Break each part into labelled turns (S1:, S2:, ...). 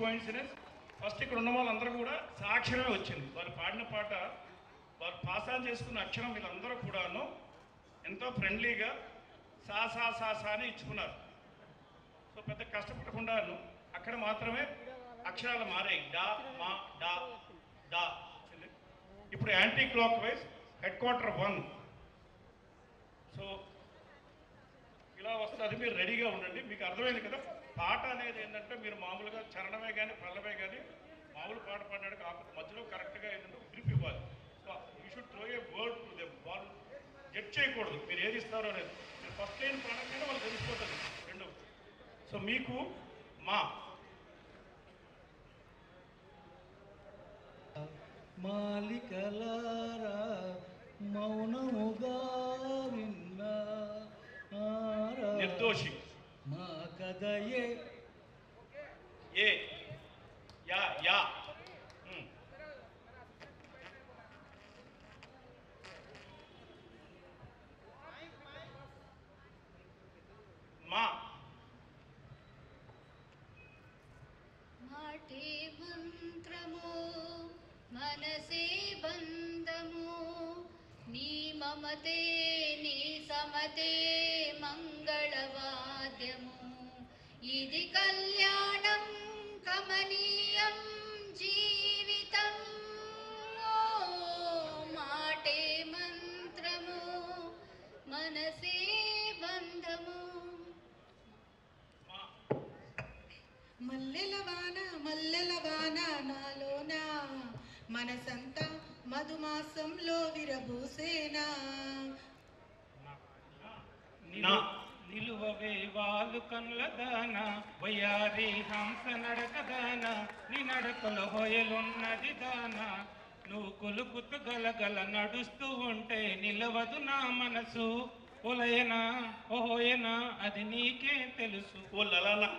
S1: Coincidence. First ఇక్కడ ఉన్న వాళ్ళందరూ కూడా సాక్షరమే వచ్చింది. వాళ్ళు పాడిన పాట, వాళ్ళు పాస్ ఆన్ చేసుకున్న అక్షరం వీళ్ళందరూ కూడాను ఎంతో ఫ్రెండ్లీగా సా సా సా సా అని ఇచ్చుకున్నారు. సో పెద్ద కష్టపడకుండాను అక్కడ మాత్రమే అక్షరాలు మారాయి. డా మా డా డా. ఇప్పుడు anti clock wise head quarter 1. So ఇలా వస్తుంది, మీరు రెడీగా ఉండండి. మీకు అర్థమైంది కదా. పాట అనేది ఏంటంటే మీరు మామూలుగా చరణమే కానీ పల్లవే కానీ మామూలు పాట పాడడానికి మధ్యలో కరెక్ట్గా ఏంటంటే గ్రిప్ ఇవ్వాలి. So you should throw A word to them. వాళ్ళు జడ్జ్ చేయకూడదు మీరు ఏది ఇస్తారో అనేది. మీరు ఫస్ట్ లైన్ పాడగానే వాళ్ళు తెలిసిపోతుంది రెండు. సో మీకు మా
S2: మాలికలారా మౌనముగా విన్నా
S1: నిర్దోషి
S2: మా కథయే
S1: ఏ యా యా మా
S3: మాటే మంత్రము మనసే బంధము నీ మమతే నీ సమతే మంగళవాద్యము ఇది కళ్యాణం కమనీయం జీవితం మాటే మంత్రము మనసే బంధము
S4: మల్లెల వాన నాలోన మనసంతా మధుమాసంలో విరబూసేనా
S5: నిలువవే వాలు కనులదాన వయ్యారి హంస నడకదాన నీ నడకల హోయలున్నది దాన నువ్వు కొలుకుతూ గలగల నడుస్తూ ఉంటే నిలవదు నా మనసు ఓలయనా ఓహోయనా అది నీకే తెలుసు.
S1: ఓ లలనా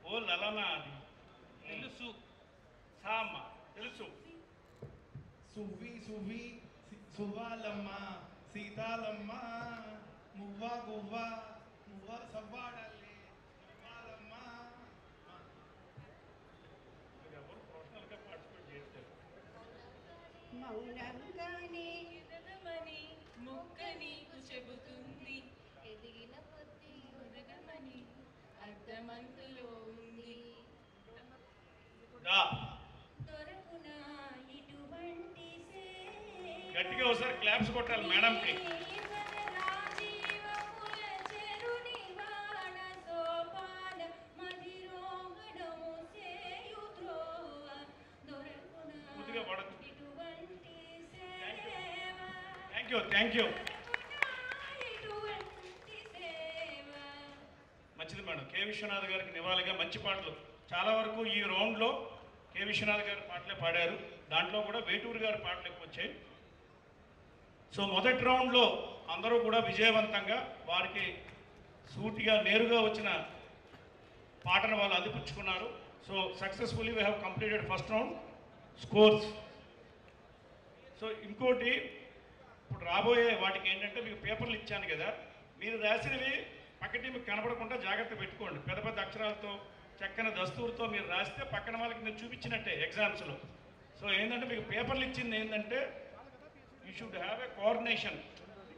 S1: ఓ లలనా అది
S5: తెలుసు.
S1: సామ తెలుసు.
S6: సువ్వి సువ్వి సువ్వాలమ్మ సీతాలమ్మ మువ్వ గువ్వ మువ్వ సవ్వాడల్లే సువ్వాలమ్మ.
S1: ఎవరు ప్రొఫెషనల్గా పార్టిసిపేట్ చేస్తారు.
S7: మౌనంగానే ఎదగమని ముక్క నీకు చెబుతుంది ఎదిగిన కొద్ది ఒదగమని అర్థమంతులో ఉంది దొరకున ఇటువంటి
S1: గట్టిగా ఒకసారి క్లాప్స్ కొట్టాలి మేడంకి. కొద్దిగా పడదు. థ్యాంక్ యూ మంచిది మేడం. కె విశ్వనాథ్ గారికి నివాళిగా మంచి పాటలు చాలా వరకు ఈ రౌండ్లో కె విశ్వనాథ్ గారి పాటలే పాడారు. దాంట్లో కూడా వేటూరు గారి పాటలు ఎక్కువ వచ్చాయి. సో మొదటి రౌండ్లో అందరూ కూడా విజయవంతంగా వారికి సూటిగా నేరుగా వచ్చిన పాటను వాళ్ళు అందిపుచ్చుకున్నారు. So successfully we have completed first round scores. So ఇంకోటి ఇప్పుడు రాబోయే వాటికి ఏంటంటే మీకు పేపర్లు ఇచ్చాను కదా, మీరు రాసినవి పక్కటి మీకు కనపడకుండా జాగ్రత్త పెట్టుకోండి. పెద్ద పెద్ద అక్షరాలతో చక్కని దస్తూరుతో మీరు రాస్తే పక్కన వాళ్ళకి మీరు చూపించినట్టే ఎగ్జామ్స్లో. సో ఏంటంటే మీకు పేపర్లు ఇచ్చింది ఏంటంటే you should have a coordination,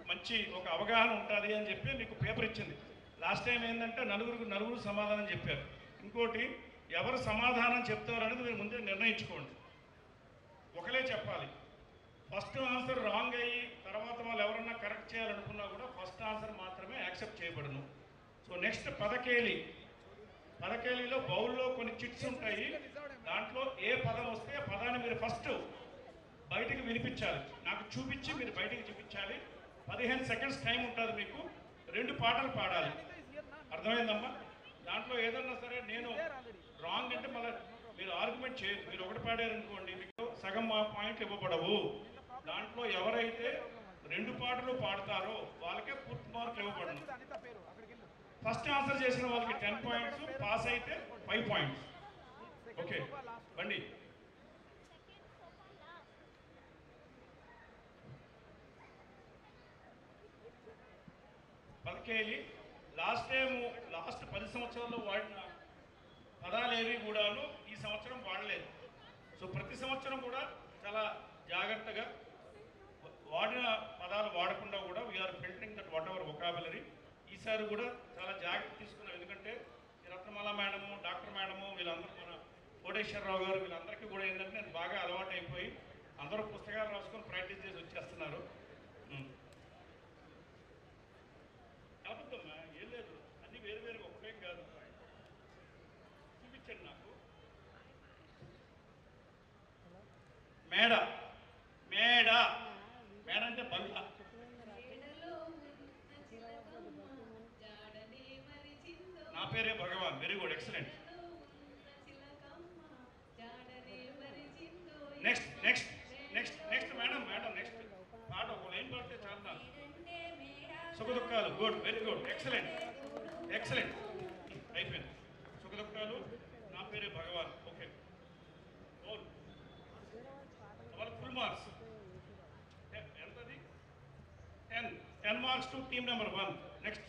S1: మంచి ఒక అవగాహన ఉంటుంది అని చెప్పి మీకు పేపర్ ఇచ్చింది. లాస్ట్ టైం ఏంటంటే నలుగురు సమాధానం చెప్పారు. ఇంకోటి ఎవరు సమాధానం చెప్తారు అనేది మీరు ముందే నిర్ణయించుకోండి. ఒకలే చెప్పాలి. ఫస్ట్ ఆన్సర్ రాంగ్ అయ్యి తర్వాత వాళ్ళు ఎవరన్నా కరెక్ట్ చేయాలనుకున్నా కూడా ఫస్ట్ ఆన్సర్ మాత్రమే యాక్సెప్ట్ చేయబడను. సో నెక్స్ట్ పదకేలిలో బౌల్లో కొన్ని చిట్స్ ఉంటాయి. దాంట్లో ఏ పదం వస్తే పదాన్ని మీరు ఫస్ట్ బయటికి వినిపించాలి, నాకు చూపించి మీరు బయటికి చూపించాలి. 15 సెకండ్స్ టైం ఉంటుంది మీకు. 2 పాటలు పాడాలి. అర్థమైందమ్మా? దాంట్లో ఏదన్నా సరే నేను రాంగ్ అంటే మళ్ళీ మీరు ఆర్గ్యుమెంట్ చేయదు. మీరు ఒకటి పాడారనుకోండి మీకు సగం పాయింట్లు ఇవ్వబడవు. దాంట్లో ఎవరైతే 2 పాటలు పాడతారో వాళ్ళకే పూర్తి మార్కులు ఇవ్వబడను. ఫస్ట్ ఆన్సర్ చేసిన వాళ్ళకి 10 పాయింట్స్, పాస్ అయితే 5 పాయింట్స్. ఓకే బండి. పదకేలి లాస్ట్ 10 సంవత్సరాల్లో వాడిన పదాలేవి కూడాను సంవత్సరం కూడా చాలా జాగ్రత్తగా వాడిన పదాలు వాడకుండా కూడా we're filtering that whatever vocabulary. ఈసారి కూడా చాలా జాగ్రత్త తీసుకున్నాం. ఎందుకంటే ఈ రత్నమాల మేడము, డాక్టర్ మేడము, వీళ్ళందరూ మన కోటేశ్వరరావు గారు, వీళ్ళందరికీ కూడా ఏంటంటే నేను బాగా అలవాటు అయిపోయి అందరూ పుస్తకాలు రాసుకొని ప్రాక్టీస్ చేసి వచ్చేస్తున్నారు. అబద్ధమ్మా, ఏం లేదు, అన్నీ వేరు వేరుగా ఒకటే కాదు. చూపించండి నాకు. మేడ, మేడ, మేడ అంటే బంగ్లా. నా పేరే భగవాన్. Very good, excellent. Next next next next madam, madam next పాట ఒక లైన్ పాడితే చాలు నాకు. సుఖదుఖాలు, good, very good, excellent excellent. అయిపోయింది. సుఖదుఖాలు, నా పేరే భగవాన్. ఓకే, వాళ్ళకి ఫుల్ మార్క్స్. ఎంతది? 10 marks to team number 1. Next.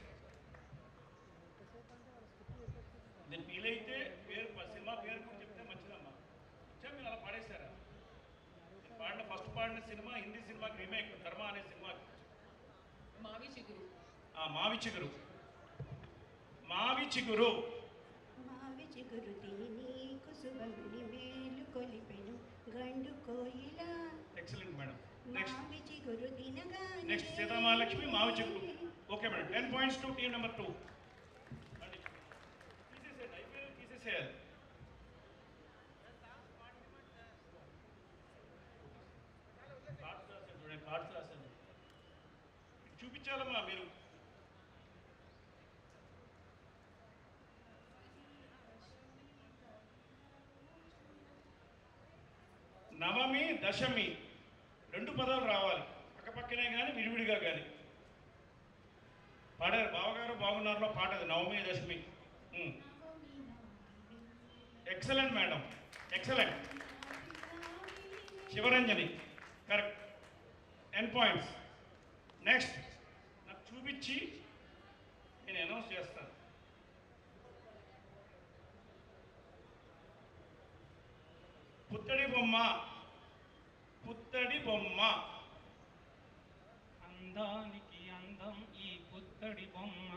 S1: నేను వీలైతే పేరు, సినిమా పేరు కూడా చెప్తే మంచిదమ్మా. మీరు అలా పాడేశారా? పాడిన ఫస్ట్ పాడిన సినిమా హిందీ సినిమాకి రీమేక్, ధర్మ అనే సినిమాకి. మావి చిగురు. మావి చిగురు.
S7: మావి చిగురు తిని కుసుమముని మేలు కొలిపెను గండు కోయిల.
S1: Excellent madam. నెక్స్ట్.
S7: మావి చిగురు తినగా
S1: నెక్స్ట్ సీతామహాలక్ష్మి, మావి చిగురు. Okay madam, 10 points to team number 2. తీసేసేయండి, అయిపోయి తీసేసేయాలి. కార్డ్స్ రాశాను, చూపించాలమ్మా మీరు. నవమి, దశమి 2 పదాలు రావాలి, పక్కపక్కనే కానీ విడివిడిగా కానీ. పాడారు బావగారు బాగున్నారులో పాట అది, నవమి దశమి. Excellent madam, excellent. Shivaranjani, correct, 10 points. Next. నాకు చూపించి నేను అనౌన్స్ చేస్తాను. పుత్తడి బొమ్మ, పుత్తడి బొమ్మ.
S5: అందానికి అందం ఈ పుత్తడి బొమ్మ.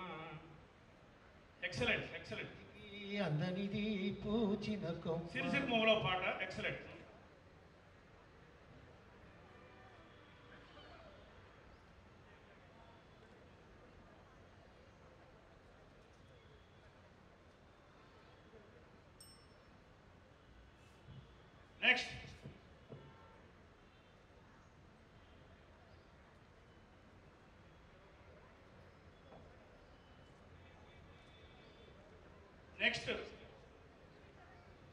S1: Excellent excellent.
S2: అందనిది పూచిన
S1: సిరిసిరి మొగలో పాట, excellent. Next. Next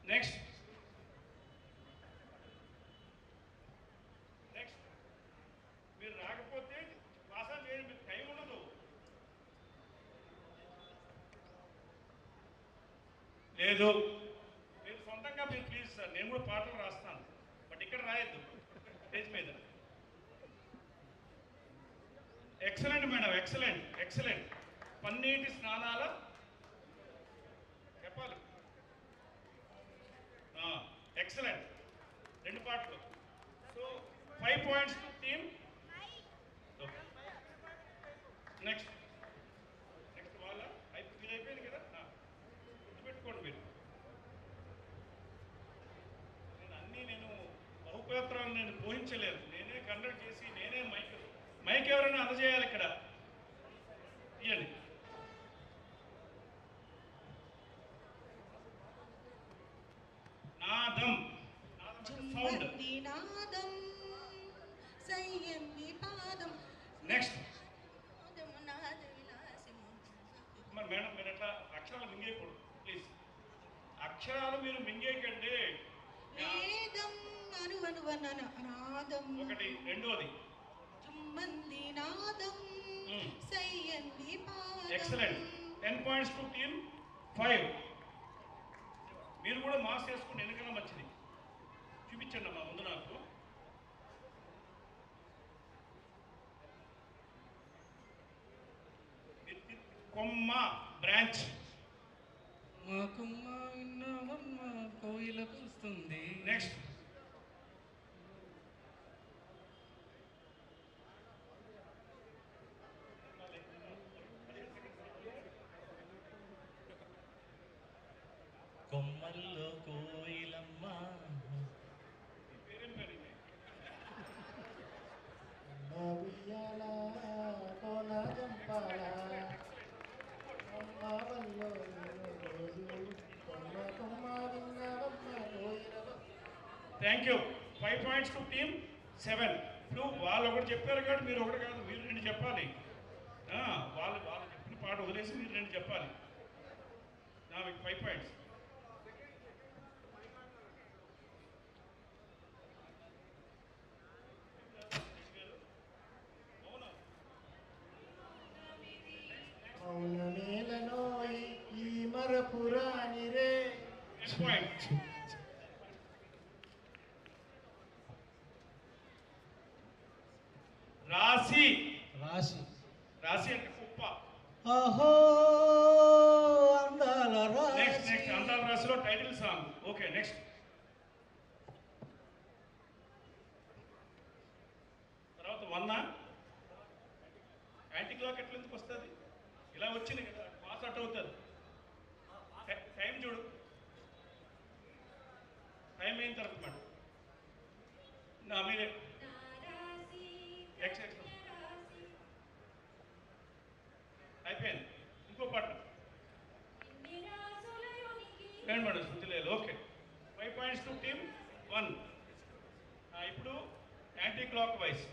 S1: next next. మీరు రాకపోతే పాసా చేయండి, మీకు టైం ఉండదు. లేదు, మీరు సొంతంగా మీరు ప్లీజ్ సార్, నేను కూడా పాటలు రాస్తాను, బట్ ఇక్కడ రాయొద్దు స్టేజ్ మీద. Excellent madam, excellent excellent. పన్నీటి స్నానాల చెప్పాలి. ఎక్సలెంట్, 2 పాటలు. సో 5 points to team. Next next వాళ్ళ మీరు అయిపోయింది కదా, గుర్తుపెట్టుకోండి మీరు. నేను బహుపేత్రాలు నేను పోయించలేదు, నేనే కండక్ట్ చేసి నేనే మైక్ ఎవరైనా అందజేయాలి ఇక్కడ. ఇవ్వండి. నాదం, సౌండ్.
S4: నాదం సయ్యంది పాదం.
S1: నెక్స్ట్. మరి మేడం మీరు ఎట్లా అక్షరాలు మింగేయకూడదు ప్లీజ్. అక్షరాలు మీరు మింగేయకండి.
S4: వేదం నాదం.
S1: ఒకటి. రెండోది
S4: చుమ్మంది నాదం సయ్యంది పాదం.
S1: ఎక్సలెంట్. 10 points to team 5. మీరు కూడా మాస్ చేసుకుని ఎన్నికల మంచిది. చూపించండి అమ్మా ముందు నాకు. కొమ్మ, బ్రాంచ్.
S2: మా కొమ్మ విన్నావమ్మ కోయిలకు వస్తుంది.
S1: Next. Thank you. 5 points to team 7. ఇప్పుడు వాళ్ళు ఒకటి చెప్పారు కాబట్టి మీరు ఒకటి కాదు, మీరు 2 చెప్పాలి. వాళ్ళు చెప్పిన పాట వదిలేసి మీరు 2 చెప్పాలి. మీకు 5 పాయింట్స్.
S2: మౌనమేలనోయ్ ఈ మరపురాని రే.
S1: Next point. రాశి.
S2: రాశి.
S1: రాశి అంటే కుప్ప.
S2: అహో అందాల
S1: నెక్స్ట్
S2: రాశి.
S1: అందాల రాశిలో టైటిల్ సాంగ్. Okay next. తర్వాత 1 యాంటీ క్లాక్ ఎట్లా ఎందుకు వస్తుంది? ఇలా వచ్చింది కదా, పాస్ అవుట్ అవుతుంది. టైం చూడు, టైం అయిన తర్వాత మేడం మీరే ఎక్స్ అయిపోయింది. ఇంకో పాట రెండు మేడం శృతి లేదు. Okay 5 points to team 1. ఇప్పుడు యాంటీ క్లాక్ వైజ్.